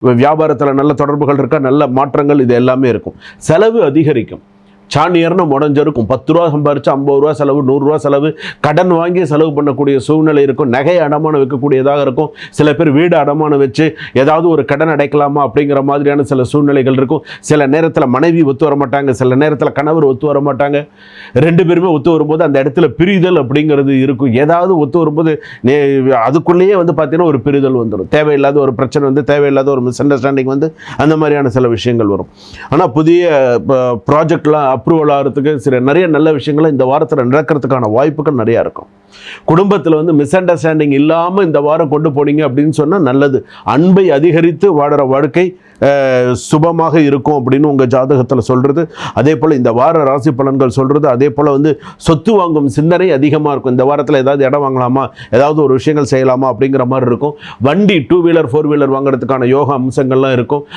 வியாபாரத்தில் நல்ல தொடர்புகள் இருக்கா, நல்ல மாற்றங்கள், இது எல்லாமே இருக்கும். செலவு அதிகரிக்கும். சாணியர்னு முடஞ்சிருக்கும். 10 ரூபா சம்பாரிச்சு 50 ரூபா செலவு, 100 ரூபா செலவு, கடன் வாங்கி செலவு பண்ணக்கூடிய சூழ்நிலை இருக்கும். நகை அடமானம் வைக்கக்கூடியதாக இருக்கும். சில பேர் வீடு அடமானம் வச்சு ஏதாவது ஒரு கடன் அடைக்கலாமா அப்படிங்கிற மாதிரியான சில சூழ்நிலைகள் இருக்கும். சில நேரத்தில் மனைவி ஒத்து வர மாட்டாங்க, சில நேரத்தில் கணவர் ஒத்து வர மாட்டாங்க. 2 பேருமே ஒத்து வரும்போது அந்த இடத்துல பிரிதல் அப்படிங்கிறது இருக்கும். ஏதாவது ஒத்து வரும்போது அதுக்குள்ளேயே பார்த்தீங்கன்னா ஒரு பிரிதல் வந்துடும். தேவையில்லாத ஒரு பிரச்சனை தேவையில்லாத ஒரு மிஸ் அண்டர்ஸ்டாண்டிங் அந்த மாதிரியான சில விஷயங்கள் வரும். ஆனால் புதிய ப்ராஜெக்ட்லாம் அப்ரூவல் ஆகிறதுக்கு நிறைய நல்ல விஷயங்களை இந்த வாரத்தில் நடக்கிறதுக்கான வாய்ப்புகள் நிறையா இருக்கும். குடும்பத்தில் மிஸ் அண்டர்ஸ்டாண்டிங் இல்லாமல் இந்த வாரம் கொண்டு போனீங்க அப்படின்னு சொன்னால் நல்லது. அன்பை அதிகரித்து வாடுற வாழ்க்கை சுபமாக இருக்கும் அப்படின்னு உங்கள் ஜாதகத்தில் சொல்கிறது. அதே போல் இந்த வார ராசி பலன்கள் சொல்கிறது. அதே போல் சொத்து வாங்கும் சிந்தனை அதிகமாக இருக்கும். இந்த வாரத்தில் ஏதாவது இடம் வாங்கலாமா, ஏதாவது ஒரு விஷயங்கள் செய்யலாமா அப்படிங்கிற மாதிரி இருக்கும். வண்டி 2 வீலர் 4 வீலர் வாங்குறதுக்கான யோகா அம்சங்கள்லாம் இருக்கும்.